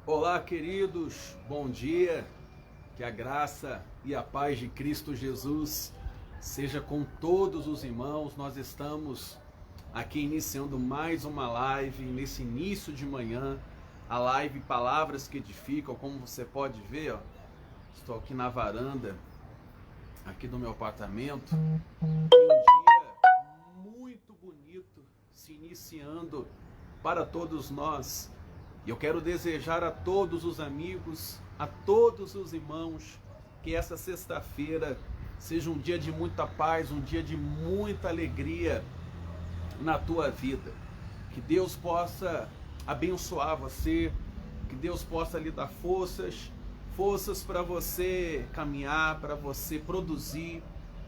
Olá, queridos, bom dia, que a graça e a paz de Cristo Jesus seja com todos os irmãos. Nós estamos aqui iniciando mais uma live, nesse início de manhã, a live Palavras que Edificam. Como você pode ver, ó, estou aqui na varanda, aqui do meu apartamento, e um dia muito bonito se iniciando para todos nós. E eu quero desejar a todos os amigos, a todos os irmãos, que essa sexta-feira seja um dia de muita paz, um dia de muita alegria na tua vida. Que Deus possa abençoar você, que Deus possa lhe dar forças para você caminhar, para você produzir,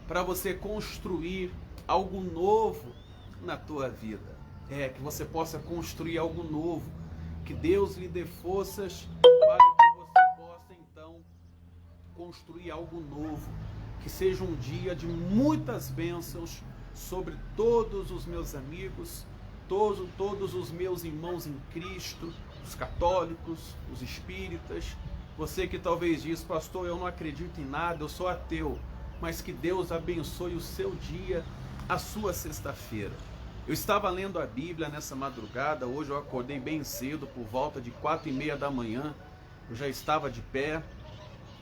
para você construir algo novo na tua vida. Que você possa construir algo novo. Que Deus lhe dê forças para que você possa então construir algo novo. Que seja um dia de muitas bênçãos sobre todos os meus amigos, todos os meus irmãos em Cristo, os católicos, os espíritas. Você que talvez diz, pastor, eu não acredito em nada, eu sou ateu. Mas que Deus abençoe o seu dia, a sua sexta-feira. Eu estava lendo a Bíblia nessa madrugada. Hoje eu acordei bem cedo, por volta de 4h30 da manhã. Eu já estava de pé,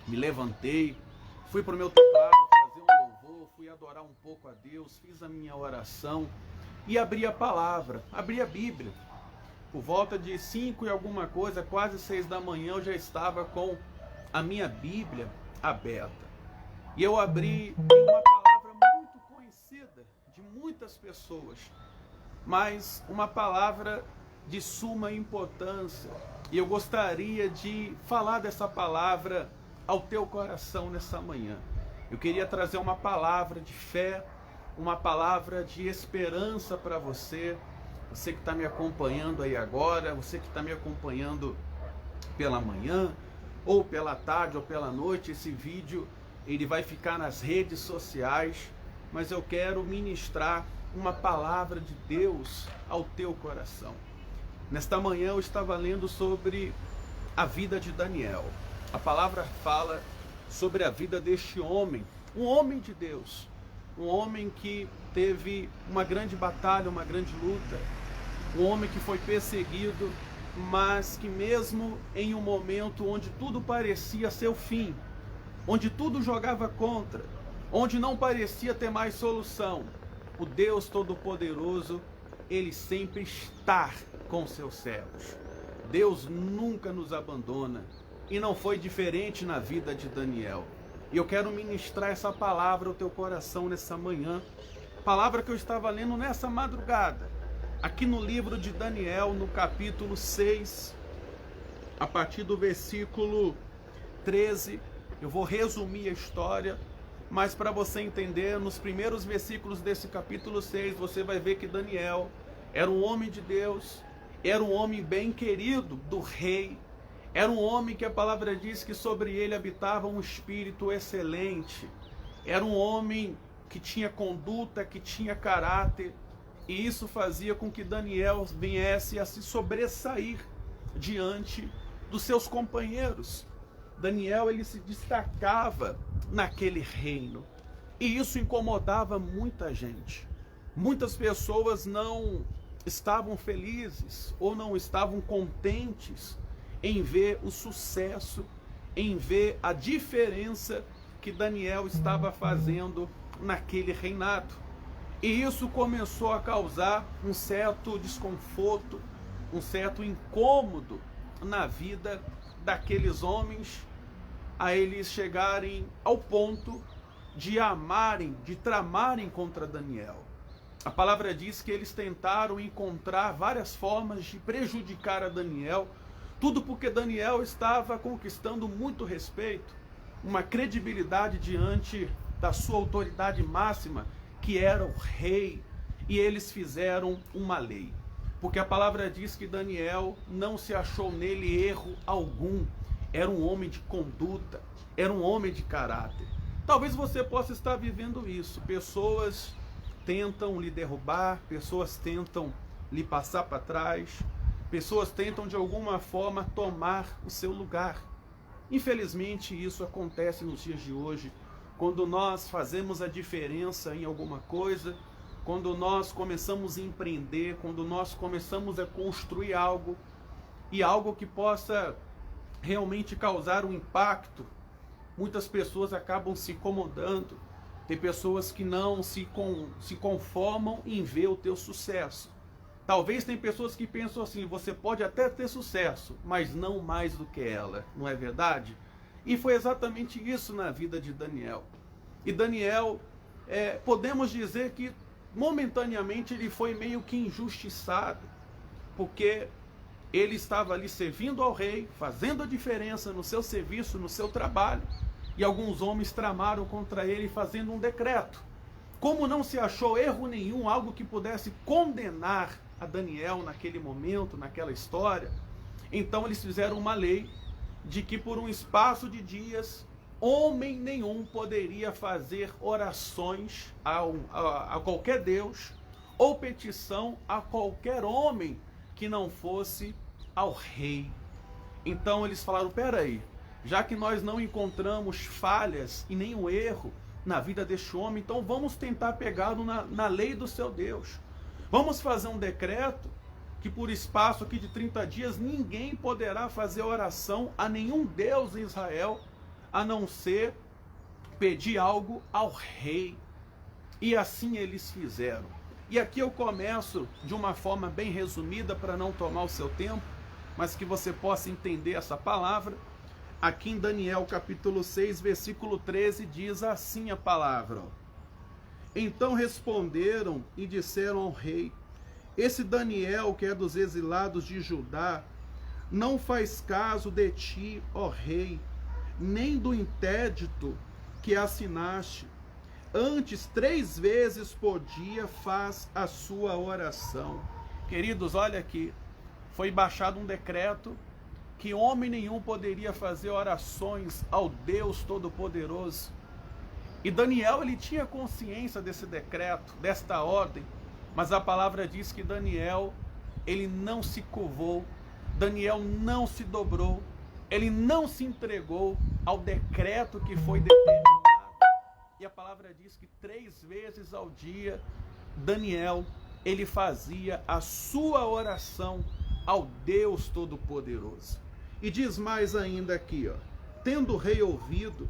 me levantei, fui para o meu teclado fazer um louvor, fui adorar um pouco a Deus, fiz a minha oração e abri a palavra, abri a Bíblia. Por volta de 5 e alguma coisa, quase 6 da manhã, eu já estava com a minha Bíblia aberta. E eu abri uma palavra muito conhecida de muitas pessoas, mas uma palavra de suma importância. E eu gostaria de falar dessa palavra ao teu coração nessa manhã. Eu queria trazer uma palavra de fé, uma palavra de esperança para você. Você que está me acompanhando aí agora, você que está me acompanhando pela manhã, ou pela tarde, ou pela noite. Esse vídeo ele vai ficar nas redes sociais, mas eu quero ministrar uma palavra de Deus ao teu coração. Nesta manhã eu estava lendo sobre a vida de Daniel. A palavra fala sobre a vida deste homem, um homem de Deus, um homem que teve uma grande batalha, uma grande luta, um homem que foi perseguido, mas que mesmo em um momento onde tudo parecia ser o fim, onde tudo jogava contra, onde não parecia ter mais solução, o Deus Todo-Poderoso, Ele sempre está com seus servos. Deus nunca nos abandona. E não foi diferente na vida de Daniel. E eu quero ministrar essa palavra ao teu coração nessa manhã. Palavra que eu estava lendo nessa madrugada. Aqui no livro de Daniel, no capítulo 6, a partir do versículo 13. Eu vou resumir a história. Mas para você entender, nos primeiros versículos desse capítulo 6, você vai ver que Daniel era um homem de Deus, era um homem bem querido do rei, era um homem que a palavra diz que sobre ele habitava um espírito excelente, era um homem que tinha conduta, que tinha caráter, e isso fazia com que Daniel viesse a se sobressair diante dos seus companheiros. Daniel, ele se destacava naquele reino, e isso incomodava muita gente. Muitas pessoas não estavam felizes ou não estavam contentes em ver o sucesso, em ver a diferença que Daniel estava fazendo naquele reinado. E isso começou a causar um certo desconforto, um certo incômodo na vida daqueles homens, a eles chegarem ao ponto de amarem, de tramarem contra Daniel. A palavra diz que eles tentaram encontrar várias formas de prejudicar a Daniel, tudo porque Daniel estava conquistando muito respeito, uma credibilidade diante da sua autoridade máxima, que era o rei, e eles fizeram uma lei. Porque a palavra diz que Daniel não se achou nele erro algum. Era um homem de conduta, era um homem de caráter. Talvez você possa estar vivendo isso. Pessoas tentam lhe derrubar, pessoas tentam lhe passar para trás, Pessoas tentam de alguma forma tomar o seu lugar. Infelizmente isso acontece nos dias de hoje, quando nós fazemos a diferença em alguma coisa, quando nós começamos a empreender, quando nós começamos a construir algo, e algo que possa realmente causar um impacto, muitas pessoas acabam se incomodando. Tem pessoas que não se conformam em ver o teu sucesso. Talvez tem pessoas que pensam assim, você pode até ter sucesso, mas não mais do que ela, não é verdade? E foi exatamente isso na vida de Daniel. E Daniel, podemos dizer que momentaneamente ele foi meio que injustiçado, porque ele estava ali servindo ao rei, fazendo a diferença no seu serviço, no seu trabalho, e alguns homens tramaram contra ele fazendo um decreto. Como não se achou erro nenhum, algo que pudesse condenar a Daniel naquele momento, naquela história, então eles fizeram uma lei de que por um espaço de dias, homem nenhum poderia fazer orações a qualquer Deus ou petição a qualquer homem que não fosse ao rei. Então eles falaram, peraí, já que nós não encontramos falhas e nenhum erro na vida deste homem, então vamos tentar pegá-lo na lei do seu Deus. Vamos fazer um decreto que por espaço aqui de 30 dias ninguém poderá fazer oração a nenhum Deus em Israel, a não ser pedir algo ao rei. E assim eles fizeram. E aqui eu começo de uma forma bem resumida para não tomar o seu tempo, mas que você possa entender essa palavra. Aqui em Daniel capítulo 6, versículo 13, diz assim a palavra. Então responderam e disseram ao rei, esse Daniel, que é dos exilados de Judá, não faz caso de ti, ó rei, nem do interdito que assinaste. Antes, 3 vezes por dia faz a sua oração. Queridos, olha aqui, foi baixado um decreto que homem nenhum poderia fazer orações ao Deus Todo-Poderoso. E Daniel, ele tinha consciência desse decreto, desta ordem, mas a palavra diz que Daniel, ele não se curvou, Daniel não se dobrou, ele não se entregou ao decreto que foi determinado. E a palavra diz que 3 vezes ao dia, Daniel, ele fazia a sua oração ao Deus Todo-Poderoso. E diz mais ainda aqui, tendo o rei ouvido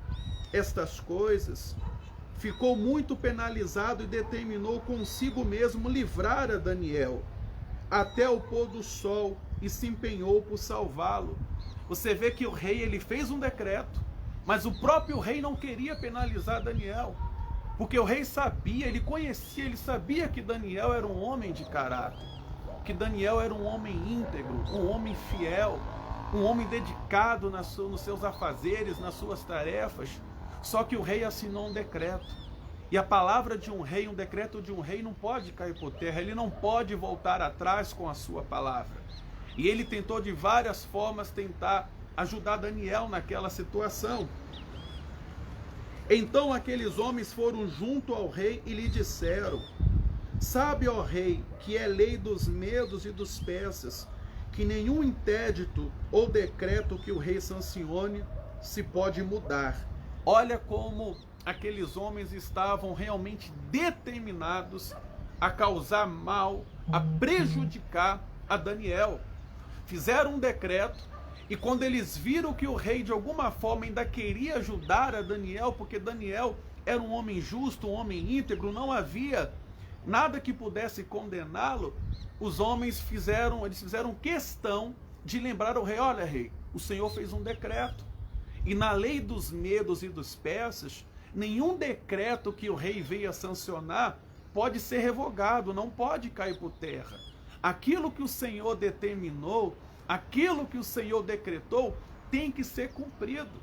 estas coisas, ficou muito penalizado e determinou consigo mesmo livrar a Daniel até o pôr do sol e se empenhou por salvá-lo. Você vê que o rei, ele fez um decreto, mas o próprio rei não queria penalizar Daniel, porque o rei sabia, ele conhecia, ele sabia que Daniel era um homem de caráter, que Daniel era um homem íntegro, um homem fiel, um homem dedicado nos seus afazeres, nas suas tarefas. Só que o rei assinou um decreto. E a palavra de um rei, um decreto de um rei não pode cair por terra, ele não pode voltar atrás com a sua palavra. E ele tentou de várias formas tentar ajudar Daniel naquela situação. Então aqueles homens foram junto ao rei e lhe disseram, sabe, ó rei, que é lei dos medos e dos persas, que nenhum interdito ou decreto que o rei sancione se pode mudar. Olha como aqueles homens estavam realmente determinados a causar mal, a prejudicar a Daniel. Fizeram um decreto, e quando eles viram que o rei de alguma forma ainda queria ajudar a Daniel, porque Daniel era um homem justo, um homem íntegro, não havia nada que pudesse condená-lo, os homens fizeram questão de lembrar ao rei, olha rei, o Senhor fez um decreto, e na lei dos medos e dos persas, nenhum decreto que o rei veio a sancionar pode ser revogado, não pode cair por terra. Aquilo que o Senhor determinou, aquilo que o Senhor decretou, tem que ser cumprido.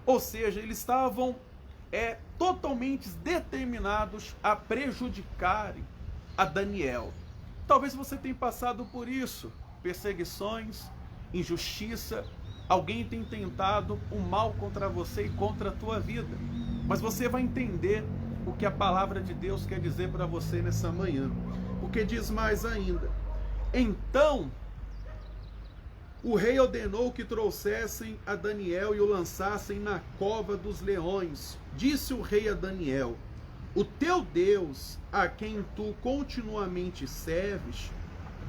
Ou seja, eles estavam totalmente determinados a prejudicarem a Daniel. Talvez você tenha passado por isso, perseguições, injustiça, alguém tem tentado o mal contra você e contra a tua vida. Mas você vai entender o que a palavra de Deus quer dizer para você nessa manhã. Porque diz mais ainda, então o rei ordenou que trouxessem a Daniel e o lançassem na cova dos leões. Disse o rei a Daniel: o teu Deus, a quem tu continuamente serves,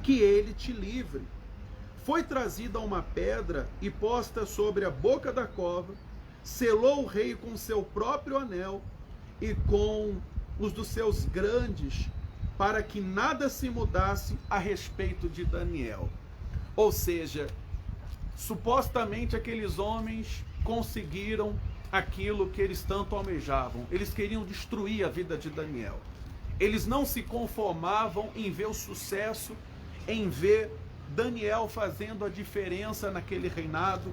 que ele te livre. Foi trazida uma pedra e posta sobre a boca da cova, selou o rei com seu próprio anel e com os dos seus grandes, para que nada se mudasse a respeito de Daniel. Ou seja, supostamente aqueles homens conseguiram aquilo que eles tanto almejavam. Eles queriam destruir a vida de Daniel. Eles não se conformavam em ver o sucesso, em ver Daniel fazendo a diferença naquele reinado,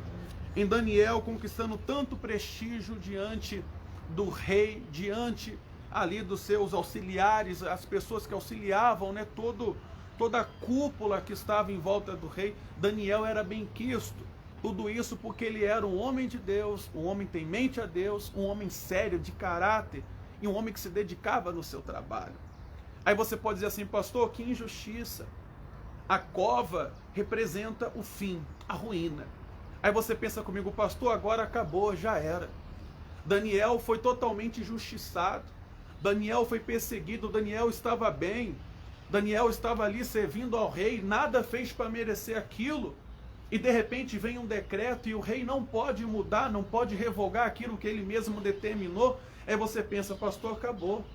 em Daniel conquistando tanto prestígio diante do rei, diante ali dos seus auxiliares, as pessoas que auxiliavam, né, toda a cúpula que estava em volta do rei. Daniel era benquisto. Tudo isso porque ele era um homem de Deus, um homem temente a Deus, um homem sério, de caráter, e um homem que se dedicava no seu trabalho. Aí você pode dizer assim: pastor, que injustiça. A cova representa o fim, a ruína. Aí você pensa comigo: pastor, agora acabou, já era. Daniel foi totalmente injustiçado. Daniel foi perseguido, Daniel estava bem. Daniel estava ali servindo ao rei, nada fez para merecer aquilo. E de repente vem um decreto e o rei não pode mudar, não pode revogar aquilo que ele mesmo determinou. Aí você pensa: pastor, acabou.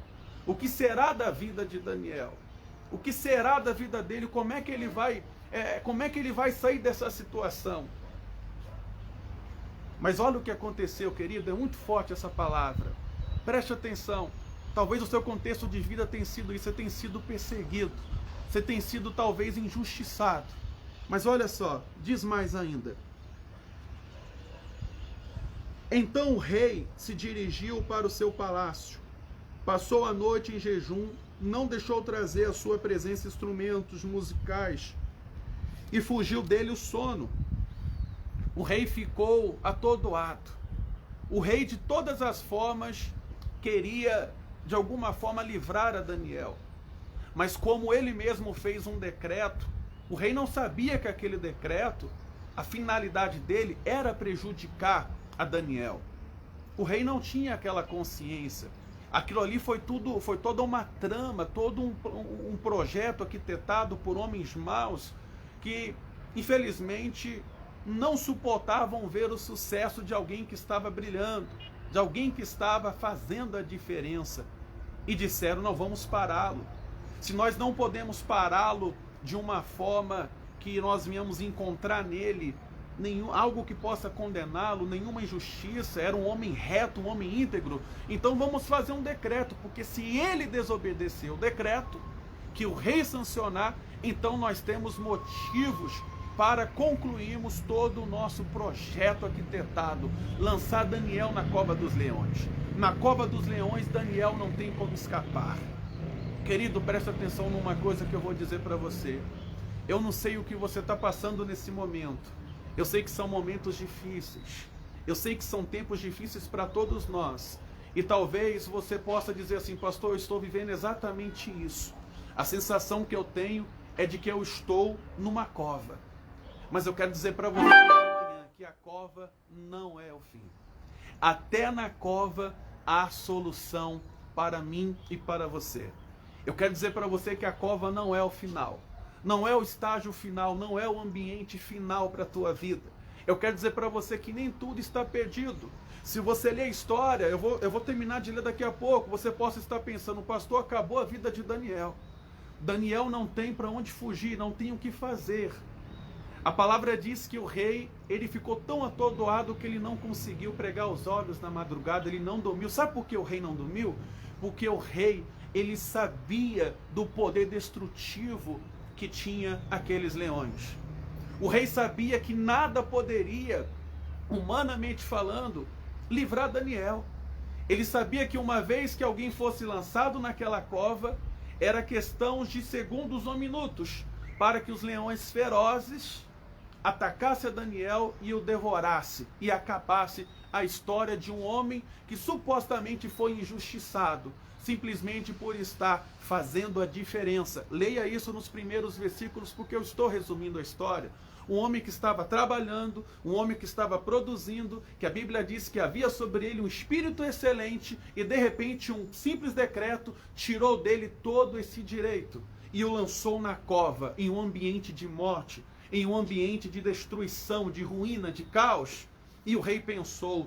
O que será da vida de Daniel? O que será da vida dele? Como é que ele vai sair dessa situação? Mas olha o que aconteceu, querido, é muito forte essa palavra. Preste atenção. Talvez o seu contexto de vida tenha sido isso, você tem sido perseguido, você tem sido talvez injustiçado. Mas olha só, diz mais ainda. Então o rei se dirigiu para o seu palácio, passou a noite em jejum, não deixou trazer à sua presença instrumentos musicais e fugiu dele o sono. O rei ficou atordoado. O rei, de todas as formas, queria de alguma forma livrar a Daniel. Mas como ele mesmo fez um decreto, o rei não sabia que aquele decreto, a finalidade dele era prejudicar a Daniel. O rei não tinha aquela consciência. Aquilo ali foi toda uma trama, todo um projeto arquitetado por homens maus que, infelizmente, não suportavam ver o sucesso de alguém que estava brilhando, de alguém que estava fazendo a diferença. E disseram: não vamos pará-lo. Se nós não podemos pará-lo de uma forma que nós venhamos encontrar nele algo que possa condená-lo, nenhuma injustiça, era um homem reto, um homem íntegro, então vamos fazer um decreto, porque se ele desobedecer o decreto que o rei sancionar, então nós temos motivos para concluirmos todo o nosso projeto arquitetado, lançar Daniel na cova dos leões. Na cova dos leões, Daniel não tem como escapar. Querido, presta atenção numa coisa que eu vou dizer para você. Eu não sei o que você está passando nesse momento. Eu sei que são momentos difíceis. Eu sei que são tempos difíceis para todos nós. E talvez você possa dizer assim: pastor, eu estou vivendo exatamente isso. A sensação que eu tenho é de que eu estou numa cova. Mas eu quero dizer para você amanhã que a cova não é o fim. Até na cova há solução para mim e para você. Eu quero dizer para você que a cova não é o final. Não é o estágio final, não é o ambiente final para a tua vida. Eu quero dizer para você que nem tudo está perdido. Se você ler a história, eu vou terminar de ler daqui a pouco, você possa estar pensando: pastor, acabou a vida de Daniel. Daniel não tem para onde fugir, não tem o que fazer. A palavra diz que o rei, ele ficou tão atordoado que ele não conseguiu pregar os olhos na madrugada, ele não dormiu. Sabe por que o rei não dormiu? Porque o rei, ele sabia do poder destrutivo que tinha aqueles leões. O rei sabia que nada poderia, humanamente falando, livrar Daniel. Ele sabia que uma vez que alguém fosse lançado naquela cova, era questão de segundos ou minutos para que os leões ferozes atacassem a Daniel e o devorasse e acabasse a história de um homem que supostamente foi injustiçado, simplesmente por estar fazendo a diferença. Leia isso nos primeiros versículos, porque eu estou resumindo a história. Um homem que estava trabalhando, um homem que estava produzindo, que a Bíblia diz que havia sobre ele um espírito excelente, e de repente um simples decreto tirou dele todo esse direito e o lançou na cova, em um ambiente de morte, em um ambiente de destruição, de ruína, de caos. E o rei pensou: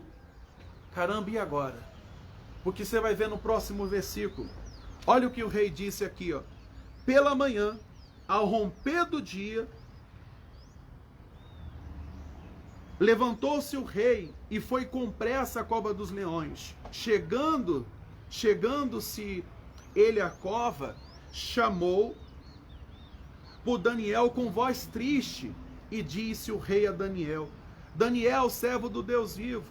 caramba, e agora? Porque você vai ver no próximo versículo. Olha o que o rei disse aqui, ó. Pela manhã, ao romper do dia, levantou-se o rei e foi com pressa à cova dos leões. Chegando-se ele à cova, chamou por Daniel com voz triste, e disse o rei a Daniel: Daniel, servo do Deus vivo,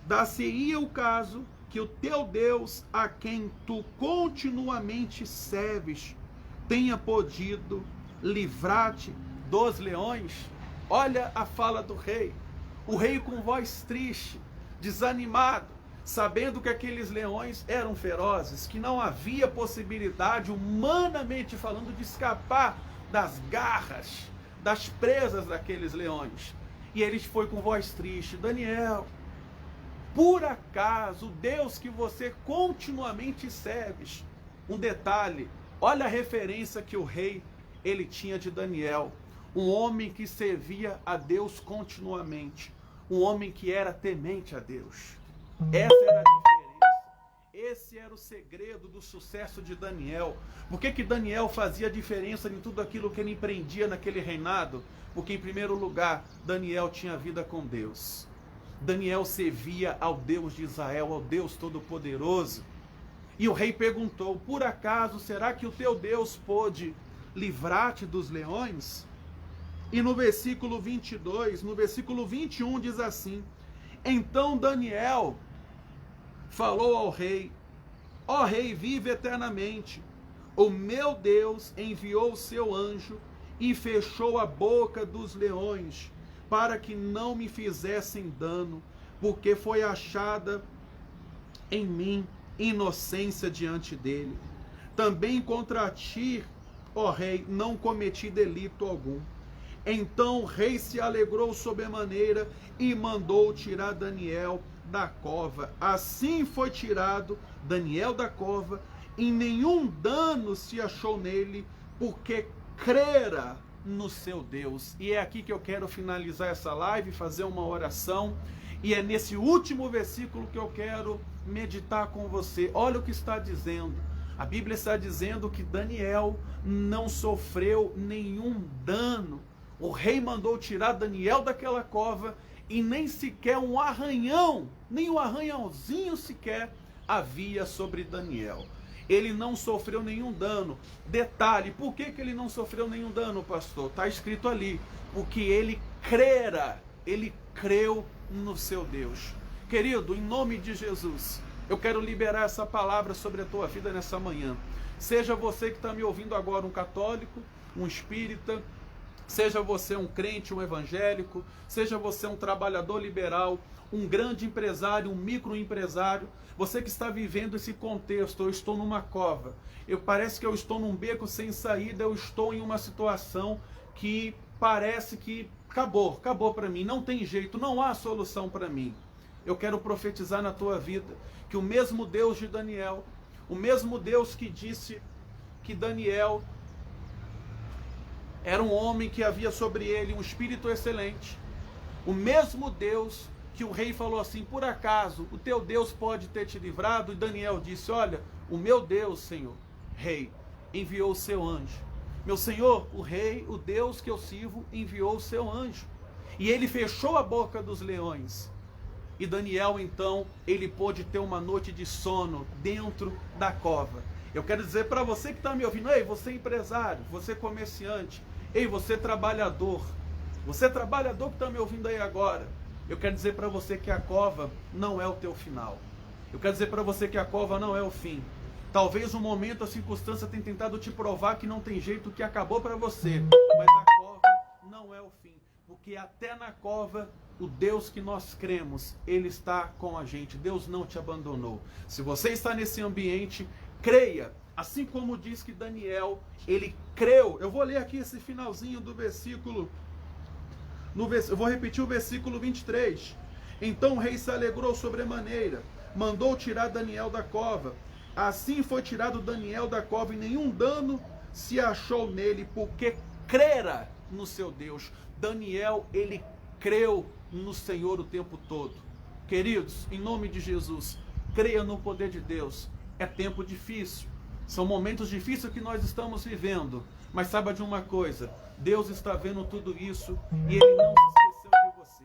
dar-se-ia o caso que o teu Deus, a quem tu continuamente serves, tenha podido livrar-te dos leões? Olha a fala do rei. O rei com voz triste, desanimado, sabendo que aqueles leões eram ferozes, que não havia possibilidade, humanamente falando, de escapar das garras, das presas daqueles leões. E ele foi com voz triste: Daniel, por acaso, o Deus que você continuamente serves... Um detalhe, olha a referência que o rei ele tinha de Daniel. Um homem que servia a Deus continuamente. Um homem que era temente a Deus. Essa era a diferença. Esse era o segredo do sucesso de Daniel. Por que Daniel fazia diferença em tudo aquilo que ele empreendia naquele reinado? Porque, em primeiro lugar, Daniel tinha vida com Deus. Daniel servia ao Deus de Israel, ao Deus Todo-Poderoso. E o rei perguntou: por acaso, será que o teu Deus pôde livrar-te dos leões? E no versículo 22, no versículo 21 diz assim: então Daniel falou ao rei: ó rei, vive eternamente. O meu Deus enviou o seu anjo e fechou a boca dos leões, para que não me fizessem dano, porque foi achada em mim inocência diante dele. Também contra ti, ó rei, não cometi delito algum. Então o rei se alegrou sobremaneira e mandou tirar Daniel da cova. Assim foi tirado Daniel da cova, e nenhum dano se achou nele, porque crera no seu Deus. E é aqui que eu quero finalizar essa live, fazer uma oração, e é nesse último versículo que eu quero meditar com você. Olha o que está dizendo. A Bíblia está dizendo que Daniel não sofreu nenhum dano. O rei mandou tirar Daniel daquela cova, e nem sequer um arranhão, nem um arranhãozinho sequer havia sobre Daniel. Ele não sofreu nenhum dano. Detalhe, por que ele não sofreu nenhum dano, pastor? Está escrito ali: porque ele crera, ele creu no seu Deus. Querido, em nome de Jesus, eu quero liberar essa palavra sobre a tua vida nessa manhã. Seja você que está me ouvindo agora um católico, um espírita, seja você um crente, um evangélico, seja você um trabalhador liberal, um grande empresário, um microempresário, você que está vivendo esse contexto: eu estou numa cova, parece que eu estou num beco sem saída, eu estou em uma situação que parece que acabou para mim, não tem jeito, não há solução para mim. Eu quero profetizar na tua vida que o mesmo Deus de Daniel, o mesmo Deus que disse que Daniel era um homem que havia sobre ele um espírito excelente, o mesmo Deus que o rei falou assim: por acaso o teu Deus pode ter te livrado? E Daniel disse: olha, o meu Deus, Senhor, rei, enviou o seu anjo. Meu Senhor, o rei, o Deus que eu sirvo, enviou o seu anjo. E ele fechou a boca dos leões. E Daniel, então, ele pôde ter uma noite de sono dentro da cova. Eu quero dizer para você que está me ouvindo: ei, você empresário, você comerciante, ei, você trabalhador que está me ouvindo aí agora, eu quero dizer para você que a cova não é o teu final. Eu quero dizer para você que a cova não é o fim. Talvez um momento, a circunstância tenha tentado te provar que não tem jeito, que acabou para você, mas a cova não é o fim, porque até na cova, o Deus que nós cremos, Ele está com a gente. Deus não te abandonou. Se você está nesse ambiente, creia. Assim como diz que Daniel, ele creu. Eu vou ler aqui esse finalzinho do versículo. Eu vou repetir o versículo 23. Então o rei se alegrou sobremaneira, mandou tirar Daniel da cova. Assim foi tirado Daniel da cova e nenhum dano se achou nele, porque crera no seu Deus. Daniel, ele creu no Senhor o tempo todo. Queridos, em nome de Jesus, creia no poder de Deus. É tempo difícil, são momentos difíceis que nós estamos vivendo, mas saiba de uma coisa, Deus está vendo tudo isso e Ele não se esqueceu de você.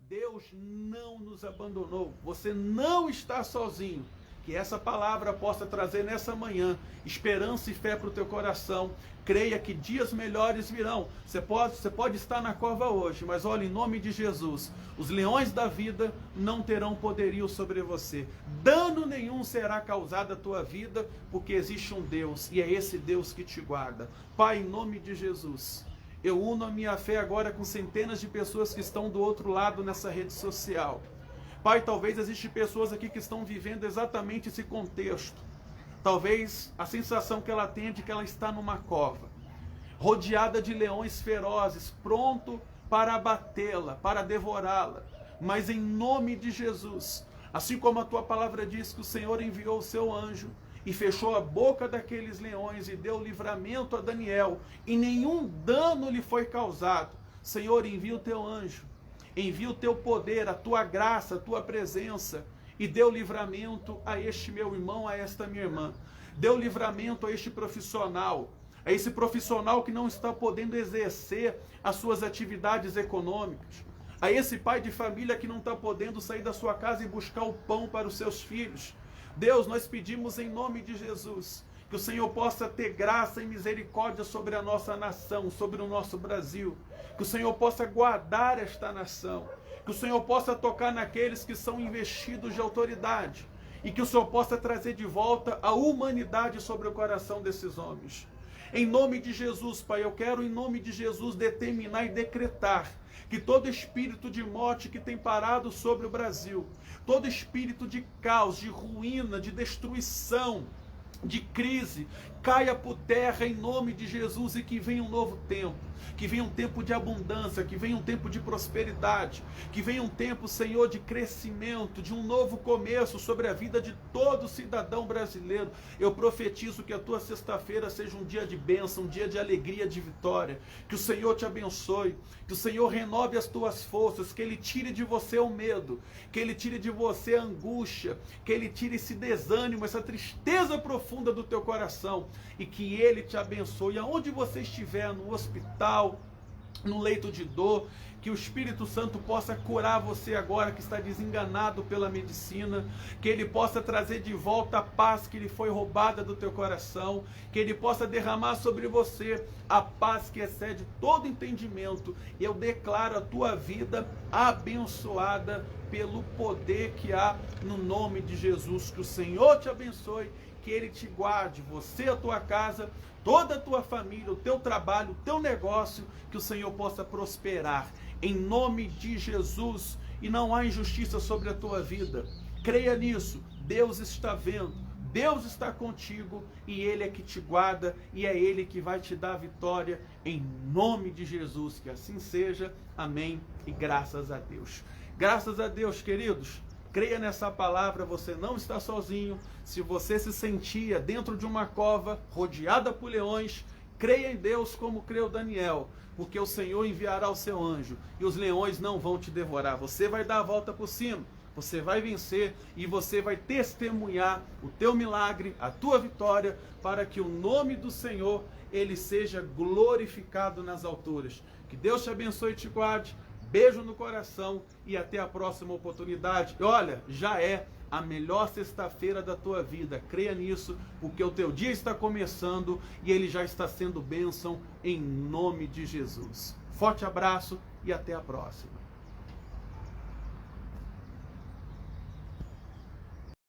Deus não nos abandonou, você não está sozinho. Que essa palavra possa trazer nessa manhã esperança e fé para o teu coração. Creia que dias melhores virão. Você pode estar na cova hoje, mas olha, em nome de Jesus, os leões da vida não terão poderio sobre você. Dano nenhum será causado à tua vida, porque existe um Deus, e é esse Deus que te guarda. Pai, em nome de Jesus, eu uno a minha fé agora com centenas de pessoas que estão do outro lado nessa rede social. Pai, talvez existem pessoas aqui que estão vivendo exatamente esse contexto. Talvez a sensação que ela tem é de que ela está numa cova, rodeada de leões ferozes, pronto para abatê-la, para devorá-la. Mas em nome de Jesus, assim como a tua palavra diz que o Senhor enviou o seu anjo e fechou a boca daqueles leões e deu livramento a Daniel, e nenhum dano lhe foi causado. Senhor, envia o teu anjo. Envia o teu poder, a tua graça, a tua presença e dê o livramento a este meu irmão, a esta minha irmã. Dê o livramento a este profissional, a esse profissional que não está podendo exercer as suas atividades econômicas, a esse pai de família que não está podendo sair da sua casa e buscar o pão para os seus filhos. Deus, nós pedimos em nome de Jesus que o Senhor possa ter graça e misericórdia sobre a nossa nação, sobre o nosso Brasil. Que o Senhor possa guardar esta nação. Que o Senhor possa tocar naqueles que são investidos de autoridade. E que o Senhor possa trazer de volta a humanidade sobre o coração desses homens. Em nome de Jesus, Pai, eu quero em nome de Jesus determinar e decretar que todo espírito de morte que tem parado sobre o Brasil, todo espírito de caos, de ruína, de destruição, de crise, caia por terra em nome de Jesus e que venha um novo tempo, que venha um tempo de abundância, que venha um tempo de prosperidade, que venha um tempo, Senhor, de crescimento, de um novo começo sobre a vida de todo cidadão brasileiro. Eu profetizo que a tua sexta-feira seja um dia de bênção, um dia de alegria, de vitória, que o Senhor te abençoe, que o Senhor renove as tuas forças, que Ele tire de você o medo, que Ele tire de você a angústia, que Ele tire esse desânimo, essa tristeza profunda do teu coração, e que Ele te abençoe aonde você estiver, no hospital, no leito de dor, que o Espírito Santo possa curar você agora que está desenganado pela medicina, que Ele possa trazer de volta a paz que lhe foi roubada do teu coração, que Ele possa derramar sobre você a paz que excede todo entendimento. Eu declaro a tua vida abençoada pelo poder que há no nome de Jesus. Que o Senhor te abençoe, que Ele te guarde, você, a tua casa, toda a tua família, o teu trabalho, o teu negócio, que o Senhor possa prosperar, em nome de Jesus, e não há injustiça sobre a tua vida. Creia nisso, Deus está vendo, Deus está contigo, e Ele é que te guarda, e é Ele que vai te dar a vitória, em nome de Jesus, que assim seja, amém, e graças a Deus. Graças a Deus, queridos. Creia nessa palavra, você não está sozinho. Se você se sentia dentro de uma cova, rodeada por leões, creia em Deus como creu Daniel, porque o Senhor enviará o seu anjo, e os leões não vão te devorar. Você vai dar a volta por cima, você vai vencer, e você vai testemunhar o teu milagre, a tua vitória, para que o nome do Senhor, Ele seja glorificado nas alturas. Que Deus te abençoe e te guarde. Beijo no coração e até a próxima oportunidade. E olha, já é a melhor sexta-feira da tua vida. Creia nisso, porque o teu dia está começando e ele já está sendo bênção em nome de Jesus. Forte abraço e até a próxima.